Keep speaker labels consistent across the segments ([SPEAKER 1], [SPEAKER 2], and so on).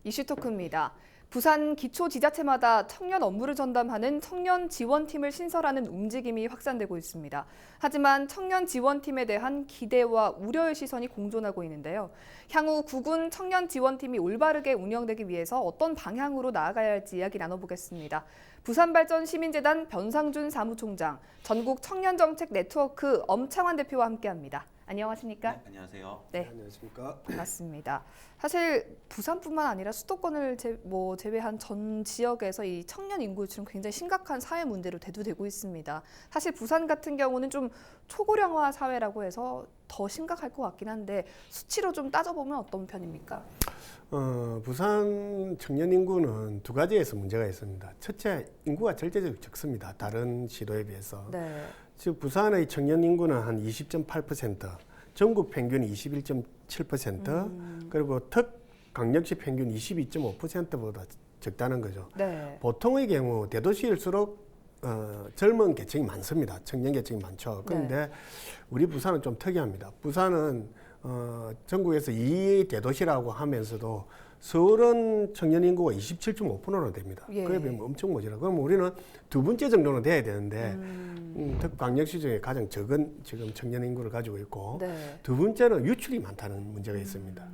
[SPEAKER 1] 이슈 토크입니다. 부산 기초지자체마다 청년 업무를 전담하는 청년 지원팀을 신설하는 움직임이 확산되고 있습니다. 하지만 청년 지원팀에 대한 기대와 우려의 시선이 공존하고 있는데요. 향후 구군 청년 지원팀이 올바르게 운영되기 위해서 어떤 방향으로 나아가야 할지 이야기 나눠보겠습니다. 부산발전 시민재단 변상준 사무총장, 전국 청년정책 네트워크 엄창환 대표와 함께합니다. 안녕하십니까?
[SPEAKER 2] 네, 안녕하세요.
[SPEAKER 1] 네,
[SPEAKER 3] 안녕하십니까?
[SPEAKER 1] 반갑습니다. 사실 부산뿐만 아니라 수도권을 제외한 전 지역에서 이 청년 인구 유출은 굉장히 심각한 사회 문제로 대두되고 있습니다. 사실 부산 같은 경우는 좀 초고령화 사회라고 해서 더 심각할 것 같긴 한데 수치로 좀 따져보면 어떤 편입니까?
[SPEAKER 3] 부산 청년 인구는 두 가지에서 문제가 있습니다. 첫째, 인구가 절대적으로 적습니다. 다른 시도에 비해서.
[SPEAKER 1] 네.
[SPEAKER 3] 즉 부산의 청년 인구는 한 20.8%, 전국 평균이 21.7%, 그리고 특강력시 평균 22.5%보다 적다는 거죠.
[SPEAKER 1] 네.
[SPEAKER 3] 보통의 경우 대도시일수록 젊은 계층이 많습니다. 청년 계층이 많죠. 그런데 우리 부산은 좀 특이합니다. 부산은 전국에서 2위 대도시라고 하면서도 서울은 청년 인구가 27.5%나 됩니다.
[SPEAKER 1] 예.
[SPEAKER 3] 그에 비하면 엄청 모자라. 그럼 우리는 두 번째 정도는 돼야 되는데 특광역시 중에 가장 적은 지금 청년 인구를 가지고 있고
[SPEAKER 1] 네.
[SPEAKER 3] 두 번째는 유출이 많다는 문제가 있습니다.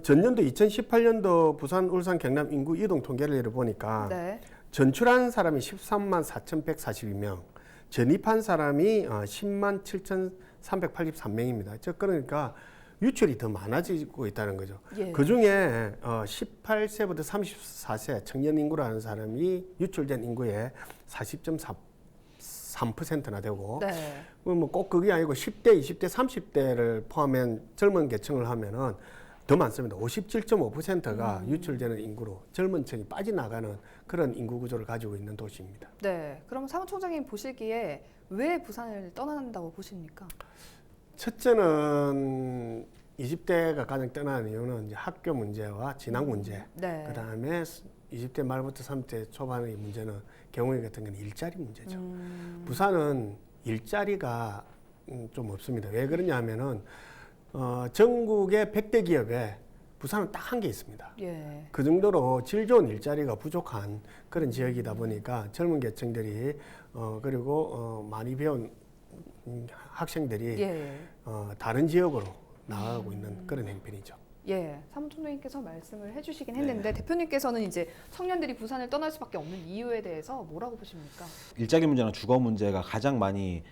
[SPEAKER 3] 전년도 2018년도 부산, 울산, 경남 인구 이동 통계를 보니까
[SPEAKER 1] 네.
[SPEAKER 3] 전출한 사람이 13만 4,142명, 전입한 사람이 10만 7,383명입니다. 즉 그러니까 유출이 더 많아지고 있다는 거죠.
[SPEAKER 1] 예.
[SPEAKER 3] 그중에 18세부터 34세 청년 인구라는 사람이 유출된 인구의 40.3%나 되고
[SPEAKER 1] 네.
[SPEAKER 3] 뭐 꼭 그게 아니고 10대, 20대, 30대를 포함한 젊은 계층을 하면은 더 많습니다. 57.5%가 유출되는 인구로 젊은 층이 빠져나가는 그런 인구 구조를 가지고 있는 도시입니다.
[SPEAKER 1] 네. 그럼 사무총장님 보시기에 왜 부산을 떠난다고 보십니까?
[SPEAKER 3] 첫째는 20대가 가장 떠나는 이유는 이제 학교 문제와 진학 문제,
[SPEAKER 1] 네.
[SPEAKER 3] 그다음에 20대 말부터 30대 초반의 문제는 경우에 같은 경우는 일자리 문제죠. 부산은 일자리가 좀 없습니다. 왜 그러냐 하면은 전국의 100대 기업에 부산은 딱 한 개 있습니다.
[SPEAKER 1] 예.
[SPEAKER 3] 그 정도로 질 좋은 일자리가 부족한 그런 지역이다 보니까 젊은 계층들이 그리고 많이 배운 학생들이
[SPEAKER 1] 예.
[SPEAKER 3] 다른 지역으로 나가고 있는 그런 행편이죠.
[SPEAKER 1] 예, 사무총장님께서 말씀을 해주시긴 했는데 대표님께서는 이제 청년들이 부산을 떠날 수밖에 없는 이유에 대해서 뭐라고 보십니까?
[SPEAKER 2] 일자리 문제나 주거 문제가 가장 많이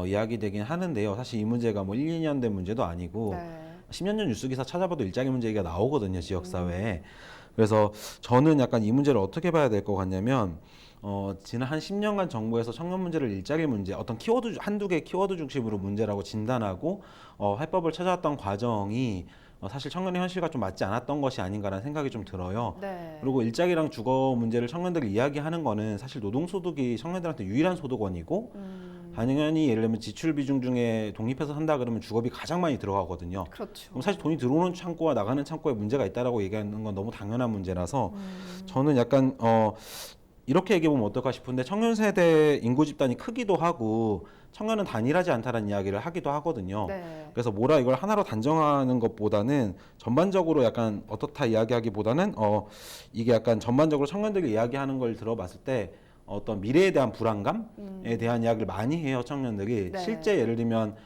[SPEAKER 2] 이야기되긴 하는데요. 사실 이 문제가 뭐 1, 2년 된 문제도 아니고
[SPEAKER 1] 네.
[SPEAKER 2] 10년 전 뉴스 기사 찾아봐도 일자리 문제 얘기가 나오거든요, 지역 사회에. 그래서 저는 약간 이 문제를 어떻게 봐야 될 것 같냐면 지난 한 10년간 정부에서 청년 문제를 일자리 문제, 어떤 키워드 한두 개 키워드 중심으로 문제라고 진단하고 해법을 찾아왔던 과정이 사실 청년의 현실과 좀 맞지 않았던 것이 아닌가라는 생각이 좀 들어요.
[SPEAKER 1] 네.
[SPEAKER 2] 그리고 일자리랑 주거 문제를 청년들이 이야기하는 거는 사실 노동소득이 청년들한테 유일한 소득원이고 당연히 예를 들면 지출 비중 중에 독립해서 산다 그러면 주거비 가장 많이 들어가거든요.
[SPEAKER 1] 그렇죠.
[SPEAKER 2] 그럼 사실 돈이 들어오는 창구와 나가는 창구에 문제가 있다라고 얘기하는 건 너무 당연한 문제라서 저는 약간 이렇게 얘기해보면 어떨까 싶은데 청년 세대 인구 집단이 크기도 하고 청년은 단일하지 않다는 이야기를 하기도 하거든요.
[SPEAKER 1] 네.
[SPEAKER 2] 그래서 뭐라 이걸 하나로 단정하는 것보다는 전반적으로 약간 어떻다 이야기하기보다는 이게 약간 전반적으로 청년들이 이야기하는 걸 들어봤을 때 어떤 미래에 대한 불안감에 대한 이야기를 많이 해요, 청년들이.
[SPEAKER 1] 네.
[SPEAKER 2] 실제 예를 들면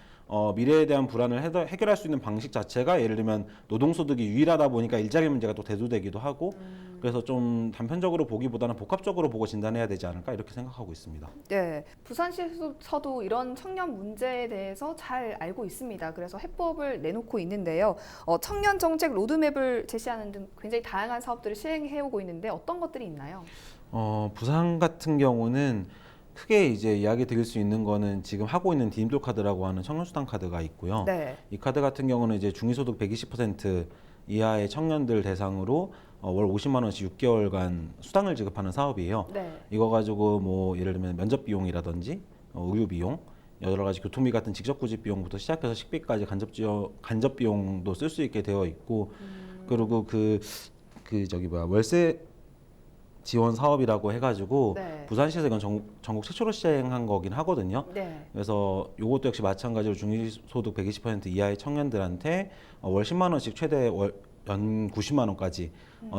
[SPEAKER 2] 미래에 대한 불안을 해결할 수 있는 방식 자체가 예를 들면 노동소득이 유일하다 보니까 일자리 문제가 또 대두되기도 하고 그래서 좀 단편적으로 보기보다는 복합적으로 보고 진단해야 되지 않을까 이렇게 생각하고 있습니다.
[SPEAKER 1] 네, 부산시에서도 이런 청년 문제에 대해서 잘 알고 있습니다. 그래서 해법을 내놓고 있는데요. 청년 정책 로드맵을 제시하는 등 굉장히 다양한 사업들을 시행해오고 있는데 어떤 것들이 있나요?
[SPEAKER 2] 부산 같은 경우는 크게 이제 이야기 드릴 수 있는 거는 지금 하고 있는 디딤돌 카드라고 하는 청년수당 카드가 있고요.
[SPEAKER 1] 네.
[SPEAKER 2] 이 카드 같은 경우는 이제 중위소득 120% 이하의 청년들 대상으로 월 50만 원씩 6개월간 수당을 지급하는 사업이에요.
[SPEAKER 1] 네.
[SPEAKER 2] 이거 가지고 뭐 예를 들면 면접 비용이라든지 의료 비용, 여러 가지 교통비 같은 직접 구직 비용부터 시작해서 식비까지 간접 비용도 쓸 수 있게 되어 있고 그리고 월세 지원 사업이라고 해가지고
[SPEAKER 1] 네.
[SPEAKER 2] 부산시에서 이건 전국 최초로 시행한 거긴 하거든요.
[SPEAKER 1] 네.
[SPEAKER 2] 그래서 이것도 역시 마찬가지로 중위소득 120% 이하의 청년들한테 월 10만 원씩 최대 연 90만 원까지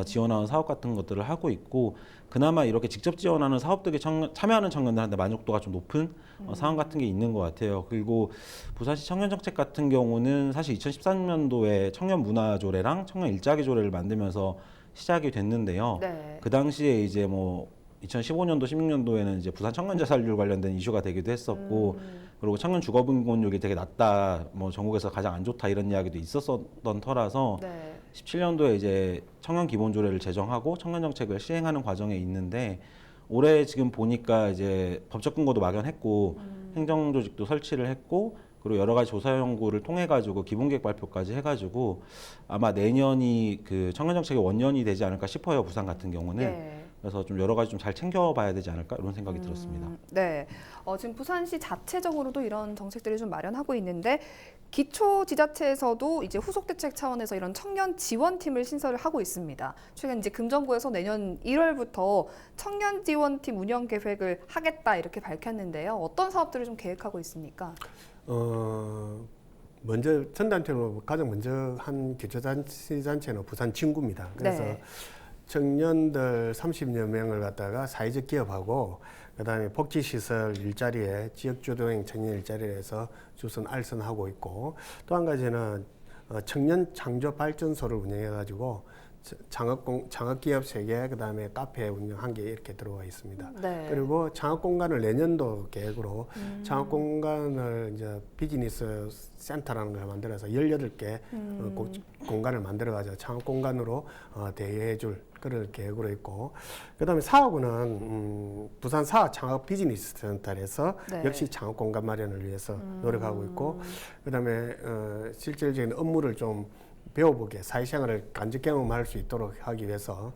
[SPEAKER 2] 지원하는 사업 같은 것들을 하고 있고, 그나마 이렇게 직접 지원하는 사업들이 참여하는 청년들한테 만족도가 좀 높은 상황 같은 게 있는 것 같아요. 그리고 부산시 청년정책 같은 경우는 사실 2013년도에 청년 문화조례랑 청년 일자리 조례를 만들면서 시작이 됐는데요.
[SPEAKER 1] 네.
[SPEAKER 2] 그 당시에 이제 뭐 2015년도, 16년도에는 이제 부산 청년 자살률 관련된 이슈가 되기도 했었고, 그리고 청년 주거 빈곤율이 되게 낮다, 뭐 전국에서 가장 안 좋다 이런 이야기도 있었던 터라서
[SPEAKER 1] 네.
[SPEAKER 2] 17년도에 이제 청년 기본 조례를 제정하고 청년 정책을 시행하는 과정에 있는데, 올해 지금 보니까 이제 법적 근거도 마련했고 행정 조직도 설치를 했고, 그리고 여러 가지 조사 연구를 통해 가지고 기본 계획 발표까지 해 가지고 아마 내년이 그 청년 정책의 원년이 되지 않을까 싶어요. 부산 같은 경우는.
[SPEAKER 1] 예.
[SPEAKER 2] 그래서 좀 여러 가지 좀 잘 챙겨봐야 되지 않을까 이런 생각이 들었습니다.
[SPEAKER 1] 네. 지금 부산시 자체적으로도 이런 정책들을 좀 마련하고 있는데, 기초지자체에서도 이제 후속 대책 차원에서 이런 청년 지원팀을 신설을 하고 있습니다. 최근 이제 금정구에서 내년 1월부터 청년 지원팀 운영 계획을 하겠다 이렇게 밝혔는데요. 어떤 사업들을 좀 계획하고 있습니까?
[SPEAKER 3] 먼저 전단체로 가장 먼저 한 기초단체는 부산 진구입니다. 그래서
[SPEAKER 1] 네.
[SPEAKER 3] 청년들 30여 명을 갖다가 사회적 기업하고 그다음에 복지시설 일자리에 지역주도형 청년 일자리에서 주선 알선하고 있고, 또 한 가지는 청년 창조 발전소를 운영해 가지고 창업기업 3개, 그다음에 카페 운영 1개 이렇게 들어와 있습니다.
[SPEAKER 1] 네.
[SPEAKER 3] 그리고 창업공간을 내년도 계획으로 창업공간을 이제 비즈니스 센터라는 걸 만들어서 18개 공간을 만들어가지고 창업공간으로 대여해 줄 그럴 계획으로 있고, 그다음에 사업은 부산 사업 창업 비즈니스 센터에서
[SPEAKER 1] 네.
[SPEAKER 3] 역시 창업공간 마련을 위해서 노력하고 있고, 그다음에 실질적인 업무를 좀 배워보게 사회생활을 간접 경험할 수 있도록 하기 위해서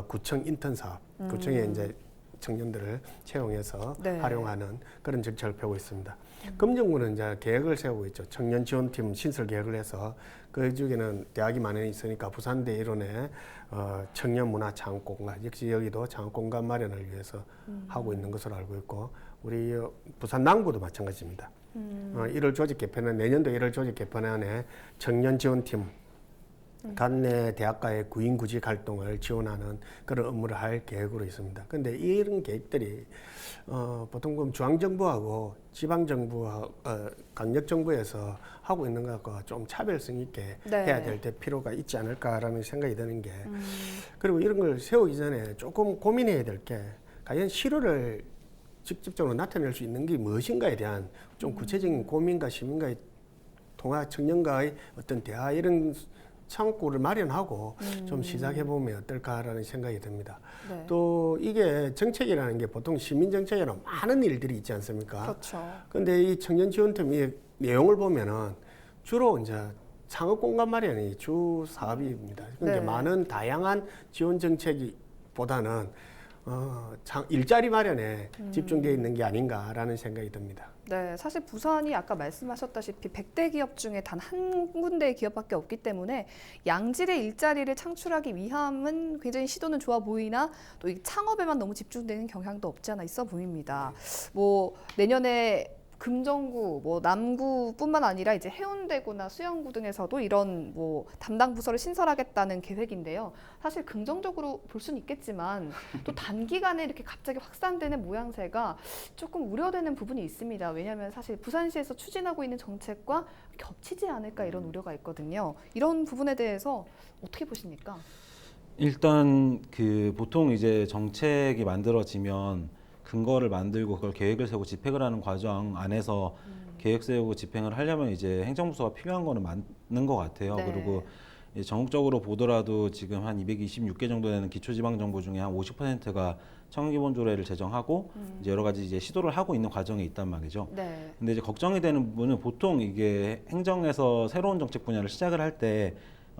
[SPEAKER 3] 구청 인턴 사업, 구청에 이제 청년들을 채용해서
[SPEAKER 1] 네.
[SPEAKER 3] 활용하는 그런 정책을 펴고 있습니다. 금정구는 이제 계획을 세우고 있죠. 청년 지원팀 신설 계획을 해서 그 중에는 대학이 많이 있으니까 부산대 일원에 청년 문화 창업공간, 역시 여기도 창업공간 마련을 위해서 하고 있는 것으로 알고 있고, 우리 부산 남구도 마찬가지입니다. 1월 조직 개편은 내년도 1월 조직 개편안에 청년 지원팀 관내 대학가의 구인 구직 활동을 지원하는 그런 업무를 할 계획으로 있습니다. 그런데 이런 계획들이 보통 보면 중앙정부하고 지방정부와 강력정부에서 하고 있는 것과 좀 차별성 있게
[SPEAKER 1] 네.
[SPEAKER 3] 해야 될 때 필요가 있지 않을까라는 생각이 드는 게, 그리고 이런 걸 세우기 전에 조금 고민해야 될 게, 과연 실효를 직접적으로 나타낼 수 있는 게 무엇인가에 대한 좀 구체적인 고민과 시민과의 통화, 청년과의 어떤 대화, 이런 창구를 마련하고 좀 시작해보면 어떨까라는 생각이 듭니다.
[SPEAKER 1] 네.
[SPEAKER 3] 또 이게 정책이라는 게 보통 시민정책에는 많은 일들이 있지 않습니까?
[SPEAKER 1] 그렇죠.
[SPEAKER 3] 근데 이 청년지원팀 이 내용을 보면은 주로 이제 창업공간 마련이 주 사업입니다. 그러니까
[SPEAKER 1] 네.
[SPEAKER 3] 많은 다양한 지원 정책보다는 일자리 마련에 집중되어 있는 게 아닌가라는 생각이 듭니다.
[SPEAKER 1] 네, 사실 부산이 아까 말씀하셨다시피 100대 기업 중에 단 한 군데의 기업밖에 없기 때문에 양질의 일자리를 창출하기 위함은 굉장히 시도는 좋아 보이나, 또 이 창업에만 너무 집중되는 경향도 없지 않아 있어 보입니다. 뭐 내년에 금정구, 뭐 남구뿐만 아니라 이제 해운대구나 수영구 등에서도 이런 뭐 담당 부서를 신설하겠다는 계획인데요. 사실 긍정적으로 볼 수는 있겠지만 또 단기간에 이렇게 갑자기 확산되는 모양새가 조금 우려되는 부분이 있습니다. 왜냐하면 사실 부산시에서 추진하고 있는 정책과 겹치지 않을까 이런 우려가 있거든요. 이런 부분에 대해서 어떻게 보십니까?
[SPEAKER 2] 일단 그 보통 이제 정책이 만들어지면 근거를 만들고 그걸 계획을 세우고 집행을 하는 과정 안에서 계획 세우고 집행을 하려면 이제 행정부서가 필요한 거는 맞는 것 같아요.
[SPEAKER 1] 네.
[SPEAKER 2] 그리고 이제 전국적으로 보더라도 지금 한 226개 정도 되는 기초지방정부 중에 한 50%가 청년기본조례를 제정하고 이제 여러 가지 이제 시도를 하고 있는 과정에 있단 말이죠.
[SPEAKER 1] 네.
[SPEAKER 2] 근데 이제 걱정이 되는 부분은 보통 이게 행정에서 새로운 정책 분야를 시작을 할 때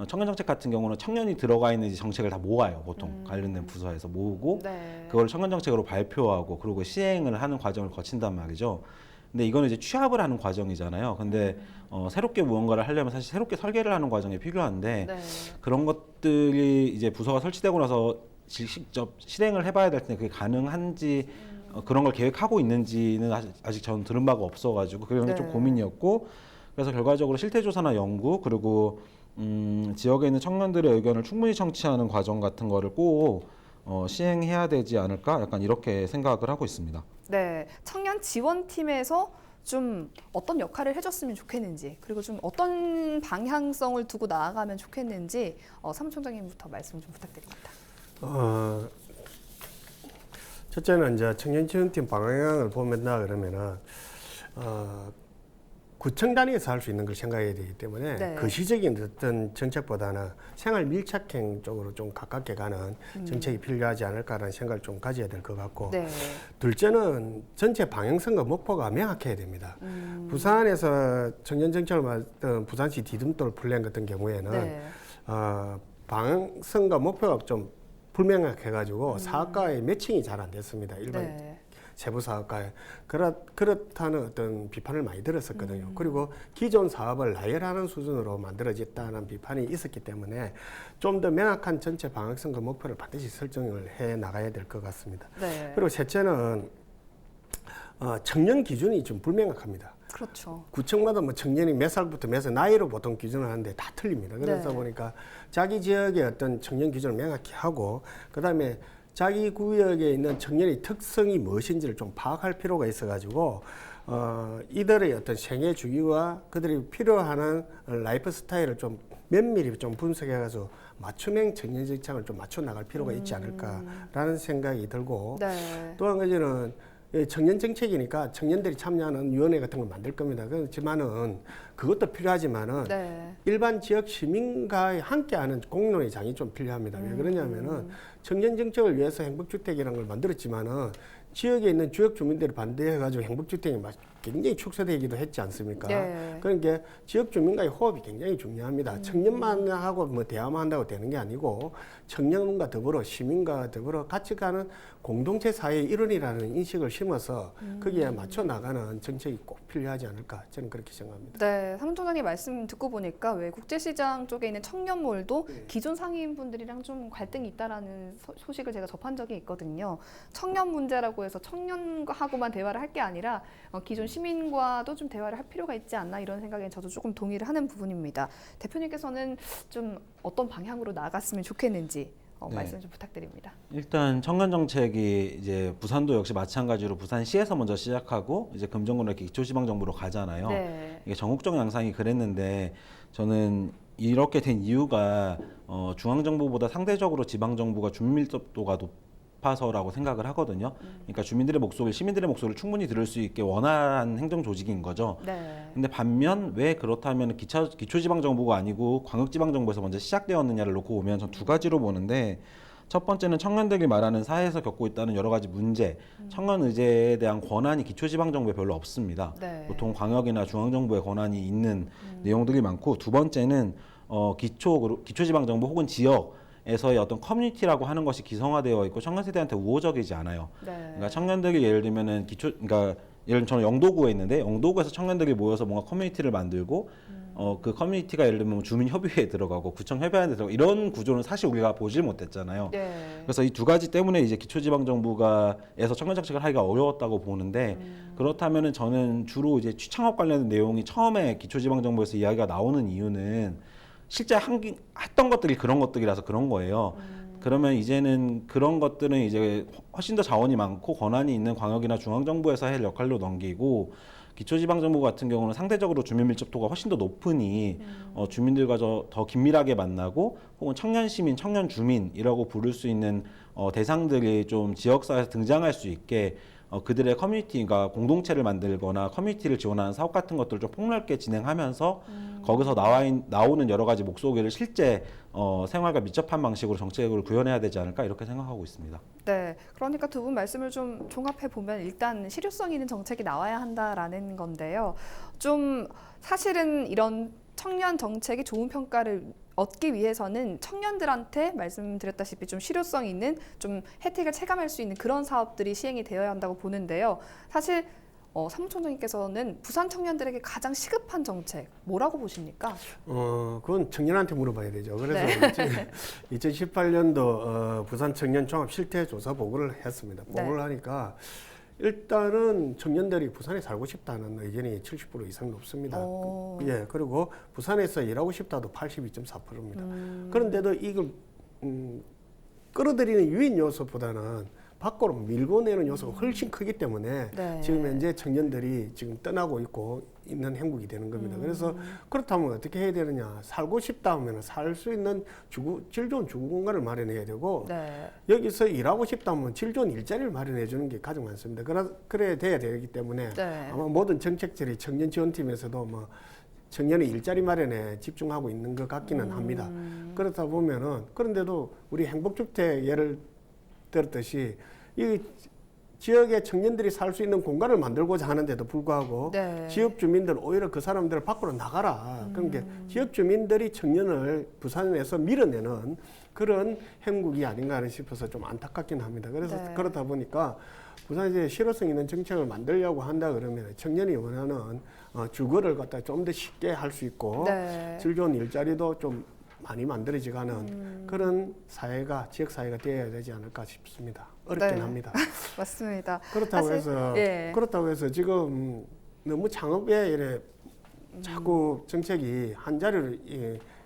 [SPEAKER 2] 청년 정책 같은 경우는 청년이 들어가 있는 이제 정책을 다 모아요. 보통 관련된 부서에서 모으고
[SPEAKER 1] 네.
[SPEAKER 2] 그걸 청년 정책으로 발표하고 그리고 시행을 하는 과정을 거친단 말이죠. 근데 이거는 이제 취합을 하는 과정이잖아요. 근데 새롭게 무언가를 하려면 사실 새롭게 설계를 하는 과정이 필요한데
[SPEAKER 1] 네.
[SPEAKER 2] 그런 것들이 이제 부서가 설치되고 나서 직접 실행을 해봐야 될 텐데 그게 가능한지 그런 걸 계획하고 있는지는 아직 저는 들은 바가 없어가지고 그런 게 좀
[SPEAKER 1] 네.
[SPEAKER 2] 고민이었고, 그래서 결과적으로 실태조사나 연구 그리고 지역에 있는 청년들의 의견을 충분히 청취하는 과정 같은 거를 꼭 시행해야 되지 않을까? 약간 이렇게 생각을 하고 있습니다.
[SPEAKER 1] 네, 청년 지원팀에서 좀 어떤 역할을 해줬으면 좋겠는지, 그리고 좀 어떤 방향성을 두고 나아가면 좋겠는지 사무총장님부터 말씀 좀 부탁드립니다.
[SPEAKER 3] 첫째는 이제 청년지원팀 방향을 보면다 그러면은 구청 단위에서 할 수 있는 걸 생각해야 되기 때문에
[SPEAKER 1] 네.
[SPEAKER 3] 거시적인 어떤 정책보다는 생활 밀착형 쪽으로 좀 가깝게 가는 정책이 필요하지 않을까라는 생각을 좀 가져야 될 것 같고,
[SPEAKER 1] 네.
[SPEAKER 3] 둘째는 전체 방향성과 목표가 명확해야 됩니다. 부산에서 청년 정책을 맡던 부산시 디딤돌 플랜 같은 경우에는
[SPEAKER 1] 네.
[SPEAKER 3] 방향성과 목표가 좀 불명확해가지고 사업과의 매칭이 잘 안 됐습니다. 일반
[SPEAKER 1] 네.
[SPEAKER 3] 세부 사업가에 그렇다는 어떤 비판을 많이 들었었거든요. 그리고 기존 사업을 나열하는 수준으로 만들어졌다는 비판이 있었기 때문에 좀 더 명확한 전체 방향성과 목표를 반드시 설정을 해 나가야 될 것 같습니다.
[SPEAKER 1] 네.
[SPEAKER 3] 그리고 셋째는 청년 기준이 좀 불명확합니다.
[SPEAKER 1] 그렇죠.
[SPEAKER 3] 구청마다 뭐 청년이 몇 살부터 몇 살 나이로 보통 기준을 하는데 다 틀립니다. 그래서
[SPEAKER 1] 네.
[SPEAKER 3] 보니까 자기 지역의 어떤 청년 기준을 명확히 하고, 그다음에 자기 구역에 있는 청년의 특성이 무엇인지를 좀 파악할 필요가 있어가지고 이들의 어떤 생애 주기와 그들이 필요한 라이프 스타일을 좀 면밀히 좀 분석해가지고 맞춤형 청년 정책을 좀 맞춰 나갈 필요가 있지 않을까라는 생각이 들고,
[SPEAKER 1] 네.
[SPEAKER 3] 또 한 가지는 청년 정책이니까 청년들이 참여하는 위원회 같은 걸 만들 겁니다. 그렇지만은 그것도 필요하지만은
[SPEAKER 1] 네.
[SPEAKER 3] 일반 지역 시민과 함께하는 공론의 장이 좀 필요합니다. 왜 그러냐면은 청년 정책을 위해서 행복주택이라는 걸 만들었지만은 지역에 있는 지역 주민들이 반대해가지고 행복주택이 굉장히 축소되기도 했지 않습니까?
[SPEAKER 1] 네.
[SPEAKER 3] 그러니까 지역 주민과의 호흡이 굉장히 중요합니다. 청년만 하고 뭐 대화만 한다고 되는 게 아니고 청년과 더불어 시민과 더불어 같이 가는 공동체 사회의 일원이라는 인식을 심어서 거기에 맞춰 나가는 정책이 꼭 필요하지 않을까, 저는 그렇게 생각합니다.
[SPEAKER 1] 네, 사무총장님 말씀 듣고 보니까 왜 국제시장 쪽에 있는 청년몰도 기존 상인분들이랑 좀 갈등이 있다라는 소식을 제가 접한 적이 있거든요. 청년 문제라고 해서 청년하고만 대화를 할 게 아니라 기존 시민과도 좀 대화를 할 필요가 있지 않나, 이런 생각에 저도 조금 동의를 하는 부분입니다. 대표님께서는 좀 어떤 방향으로 나아갔으면 좋겠는지
[SPEAKER 2] 네.
[SPEAKER 1] 말씀 좀 부탁드립니다.
[SPEAKER 2] 일단 청년 정책이 이제 부산도 역시 마찬가지로 부산시에서 먼저 시작하고 이제 금정구로 이렇게 기초지방정부로 가잖아요.
[SPEAKER 1] 네.
[SPEAKER 2] 이게 전국적 양상이 그랬는데 저는 이렇게 된 이유가 중앙정부보다 상대적으로 지방정부가 주민 밀접도가 높아서라고 생각을 하거든요. 그러니까 주민들의 목소리, 시민들의 목소리를 충분히 들을 수 있게 원활한 행정 조직인 거죠.
[SPEAKER 1] 네.
[SPEAKER 2] 근데 반면 왜 그렇다면 기초지방정부가 아니고 광역지방정부에서 먼저 시작되었느냐를 놓고 보면 전 두 가지로 보는데, 첫 번째는 청년들이 말하는 사회에서 겪고 있다는 여러 가지 문제, 청년 의제에 대한 권한이 기초지방정부에 별로 없습니다.
[SPEAKER 1] 네.
[SPEAKER 2] 보통 광역이나 중앙정부의 권한이 있는 내용들이 많고, 두 번째는 기초지방정부 혹은 지역에서의 어떤 커뮤니티라고 하는 것이 기성화되어 있고 청년 세대한테 우호적이지 않아요.
[SPEAKER 1] 네.
[SPEAKER 2] 그러니까 청년들이 예를 들면은 그러니까 예를 들면 저는 영도구에 있는데 영도구에서 청년들이 모여서 뭔가 커뮤니티를 만들고 그 커뮤니티가 예를 들면 주민협의회에 들어가고 구청협의회에 들어가고 이런 구조는 사실 우리가 보질 못했잖아요.
[SPEAKER 1] 네.
[SPEAKER 2] 그래서 이 두 가지 때문에 이제 기초지방정부가에서 청년 정책을 하기가 어려웠다고 보는데, 그렇다면은 저는 주로 이제 취창업 관련된 내용이 처음에 기초지방정부에서 이야기가 나오는 이유는 실제 했던 것들이 그런 것들이라서 그런 거예요. 그러면 이제는 그런 것들은 이제 훨씬 더 자원이 많고 권한이 있는 광역이나 중앙정부에서 할 역할로 넘기고, 기초지방정부 같은 경우는 상대적으로 주민 밀접도가 훨씬 더 높으니 주민들과 더 긴밀하게 만나고 혹은 청년 시민, 청년 주민이라고 부를 수 있는 대상들이 좀 지역사회에서 등장할 수 있게 그들의 커뮤니티가 공동체를 만들거나 커뮤니티를 지원하는 사업 같은 것들을 좀 폭넓게 진행하면서 거기서 나오는 여러 가지 목소리를 실제 생활과 밀접한 방식으로 정책을 구현해야 되지 않을까, 이렇게 생각하고 있습니다.
[SPEAKER 1] 네, 그러니까 두 분 말씀을 좀 종합해 보면 일단 실효성 있는 정책이 나와야 한다라는 건데요. 좀 사실은 이런 청년 정책이 좋은 평가를 얻기 위해서는 청년들한테 말씀드렸다시피 좀 실효성 있는, 좀 혜택을 체감할 수 있는 그런 사업들이 시행이 되어야 한다고 보는데요. 사실 사무총장님께서는 부산 청년들에게 가장 시급한 정책 뭐라고 보십니까?
[SPEAKER 3] 그건 청년한테 물어봐야 되죠. 그래서
[SPEAKER 1] 네.
[SPEAKER 3] 2018년도 부산 청년 종합 실태 조사 보고를 했습니다.
[SPEAKER 1] 네.
[SPEAKER 3] 보고를 하니까 일단은 청년들이 부산에 살고 싶다는 의견이 70% 이상 높습니다.
[SPEAKER 1] 오.
[SPEAKER 3] 예, 그리고 부산에서 일하고 싶다도 82.4%입니다. 그런데도 이걸 끌어들이는 유인 요소보다는 밖으로 밀고 내는 요소가 훨씬 크기 때문에
[SPEAKER 1] 네.
[SPEAKER 3] 지금 현재 청년들이 지금 떠나고 있는 행국이 되는 겁니다. 그래서 그렇다면 어떻게 해야 되느냐? 살고 싶다 하면 살 수 있는 질 좋은 주거 공간을 마련해야 되고
[SPEAKER 1] 네.
[SPEAKER 3] 여기서 일하고 싶다 하면 질 좋은 일자리를 마련해 주는 게 가장 많습니다. 그래야 돼야 되기 때문에
[SPEAKER 1] 네.
[SPEAKER 3] 아마 모든 정책들이 청년 지원팀에서도 뭐 청년의 일자리 마련에 집중하고 있는 것 같기는 합니다. 그렇다 보면은 그런데도 우리 행복주택 예를 들었듯이 이 지역의 청년들이 살 수 있는 공간을 만들고자 하는데도 불구하고
[SPEAKER 1] 네.
[SPEAKER 3] 지역 주민들 오히려 그 사람들을 밖으로 나가라. 그러니까 지역 주민들이 청년을 부산에서 밀어내는 그런 행국이 아닌가 싶어서 좀 안타깝긴 합니다. 그래서
[SPEAKER 1] 네.
[SPEAKER 3] 그렇다 보니까 부산에 이제 실효성 있는 정책을 만들려고 한다 그러면 청년이 원하는 주거를 갖다 좀 더 쉽게 할 수 있고
[SPEAKER 1] 네.
[SPEAKER 3] 질 좋은 일자리도 좀 많이 만들어지가는 그런 사회가 지역 사회가 되어야 되지 않을까 싶습니다. 어렵긴
[SPEAKER 1] 네.
[SPEAKER 3] 합니다.
[SPEAKER 1] 맞습니다.
[SPEAKER 3] 그렇다고
[SPEAKER 1] 사실,
[SPEAKER 3] 해서
[SPEAKER 1] 예.
[SPEAKER 3] 그렇다고 해서 지금 너무 창업에 이래 자꾸 정책이 한 자리로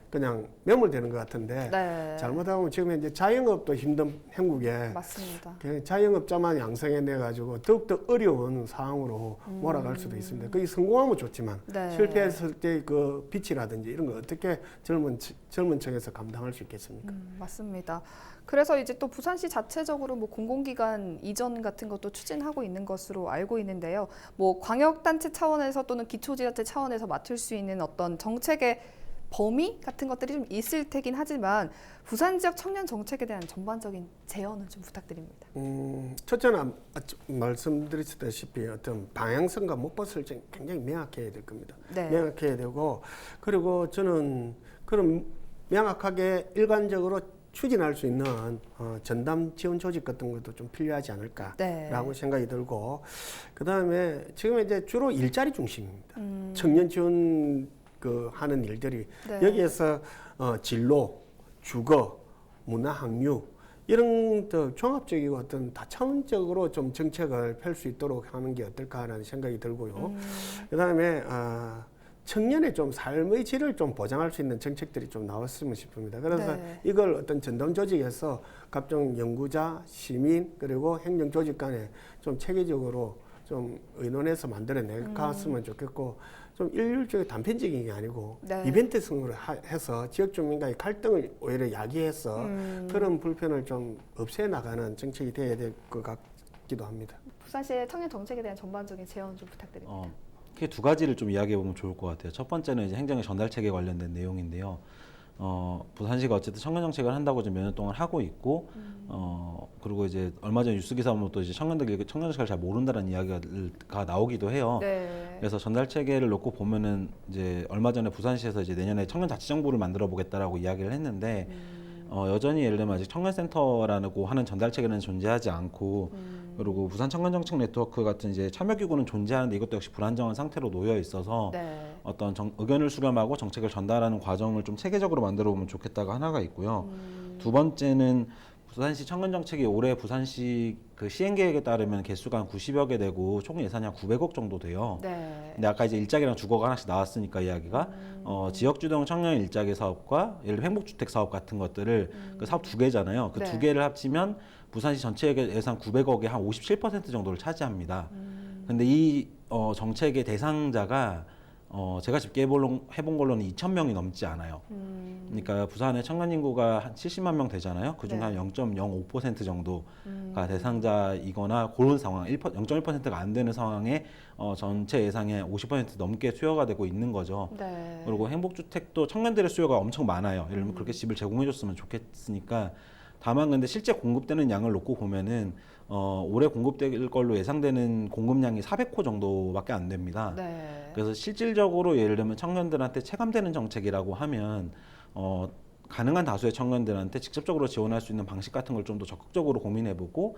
[SPEAKER 3] 그냥 매몰되는 것 같은데
[SPEAKER 1] 네.
[SPEAKER 3] 잘못하면 지금 이제 자영업도 힘든 행국에
[SPEAKER 1] 맞습니다.
[SPEAKER 3] 그냥 자영업자만 양성해내 가지고 더욱더 어려운 상황으로 몰아갈 수도 있습니다. 그게 성공하면 좋지만
[SPEAKER 1] 네.
[SPEAKER 3] 실패했을 때 그 빚이라든지 이런 거 어떻게 젊은 층에서 감당할 수 있겠습니까?
[SPEAKER 1] 맞습니다. 그래서 이제 또 부산시 자체적으로 뭐 공공기관 이전 같은 것도 추진하고 있는 것으로 알고 있는데요. 뭐 광역단체 차원에서 또는 기초지자체 차원에서 맡을 수 있는 어떤 정책의 범위 같은 것들이 좀 있을 테긴 하지만 부산 지역 청년 정책에 대한 전반적인 제언을 좀 부탁드립니다.
[SPEAKER 3] 첫째는 말씀드렸다시피 어떤 방향성과 목표를 굉장히 명확해야 될 겁니다.
[SPEAKER 1] 네.
[SPEAKER 3] 명확해야 되고 그리고 저는 그런 명확하게 일관적으로 추진할 수 있는 전담 지원 조직 같은 것도 좀 필요하지 않을까라고
[SPEAKER 1] 네.
[SPEAKER 3] 생각이 들고 그다음에 지금 이제 주로 일자리 중심입니다. 청년 지원 하는 일들이
[SPEAKER 1] 네.
[SPEAKER 3] 여기에서 진로, 주거, 문화, 학류 이런 더 종합적이고 어떤 다차원적으로 좀 정책을 펼 수 있도록 하는 게 어떨까라는 생각이 들고요. 그다음에 청년의 좀 삶의 질을 좀 보장할 수 있는 정책들이 좀 나왔으면 싶습니다. 그래서
[SPEAKER 1] 네.
[SPEAKER 3] 이걸 어떤 전담 조직에서 각종 연구자, 시민 그리고 행정 조직 간에 좀 체계적으로 좀 의논해서 만들어내갔으면 좋겠고 좀 일률적인 단편적인 게 아니고
[SPEAKER 1] 네.
[SPEAKER 3] 이벤트성으로 해서 지역 주민과의 갈등을 오히려 야기해서 그런 불편을 좀 없애나가는 정책이 돼야 될 것 같기도 합니다.
[SPEAKER 1] 부산시의 청년 정책에 대한 전반적인 제언 좀 부탁드립니다.
[SPEAKER 2] 크게 두 가지를 좀 이야기해 보면 좋을 것 같아요. 첫 번째는 이제 행정의 전달 체계 관련된 내용인데요. 부산시가 어쨌든 청년 정책을 한다고 좀 몇 년 동안 하고 있고, 그리고 이제 얼마 전에 뉴스 기사 보면 또 이제 청년들이 청년 정책을 잘 모른다는 이야기가 나오기도 해요.
[SPEAKER 1] 네.
[SPEAKER 2] 그래서 전달 체계를 놓고 보면은 이제 얼마 전에 부산시에서 이제 내년에 청년 자치정부를 만들어 보겠다라고 이야기를 했는데, 여전히 예를 들면 아직 청년센터라고 하는 전달 체계는 존재하지 않고, 그리고 부산 청년정책 네트워크 같은 이제 참여기구는 존재하는데 이것도 역시 불안정한 상태로 놓여 있어서
[SPEAKER 1] 네.
[SPEAKER 2] 어떤 의견을 수렴하고 정책을 전달하는 과정을 좀 체계적으로 만들어 보면 좋겠다가 하나가 있고요. 두 번째는 부산시 청년정책이 올해 부산시 그 시행계획에 따르면 개수가 한 90여 개 되고 총 예산이 한 900억 정도 돼요.
[SPEAKER 1] 네.
[SPEAKER 2] 근데 아까 이제 일자리랑 주거가 하나씩 나왔으니까 이야기가 지역주동 청년 일자리 사업과 예를 들어 행복주택 사업 같은 것들을 그 사업 두 개잖아요. 그 두
[SPEAKER 1] 네.
[SPEAKER 2] 개를 합치면 부산시 전체 예산 900억의 한 57% 정도를 차지합니다. 근데 이 정책의 대상자가 제가 집계 해본 걸로는 2,000명이 넘지 않아요. 그러니까 부산의 청년 인구가 한 70만 명 되잖아요. 그중
[SPEAKER 1] 네.
[SPEAKER 2] 한 0.05% 정도가 대상자이거나 그런 상황, 0.1%가 안 되는 상황에 전체 예상의 50% 넘게 수요가 되고 있는 거죠.
[SPEAKER 1] 네.
[SPEAKER 2] 그리고 행복주택도 청년들의 수요가 엄청 많아요. 예를 들면 그렇게 집을 제공해줬으면 좋겠으니까. 다만 근데 실제 공급되는 양을 놓고 보면은 올해 공급될 걸로 예상되는 공급량이 400호 정도밖에 안 됩니다.
[SPEAKER 1] 네.
[SPEAKER 2] 그래서 실질적으로 예를 들면 청년들한테 체감되는 정책이라고 하면 가능한 다수의 청년들한테 직접적으로 지원할 수 있는 방식 같은 걸 좀 더 적극적으로 고민해보고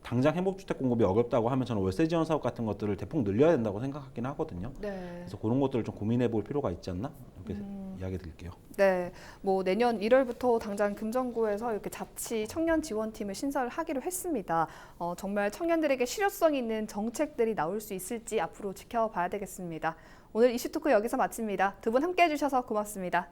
[SPEAKER 2] 당장 행복주택 공급이 어렵다고 하면 저는 월세 지원 사업 같은 것들을 대폭 늘려야 된다고 생각하긴 하거든요.
[SPEAKER 1] 네.
[SPEAKER 2] 그래서 그런 것들을 좀 고민해볼 필요가 있지 않나 이렇게 이야기 드릴게요.
[SPEAKER 1] 네, 뭐 내년 1월부터 당장 금정구에서 이렇게 자치 청년 지원팀을 신설을 하기로 했습니다. 정말 청년들에게 실효성 있는 정책들이 나올 수 있을지 앞으로 지켜봐야 되겠습니다. 오늘 이슈토크 여기서 마칩니다. 두 분 함께 해주셔서 고맙습니다.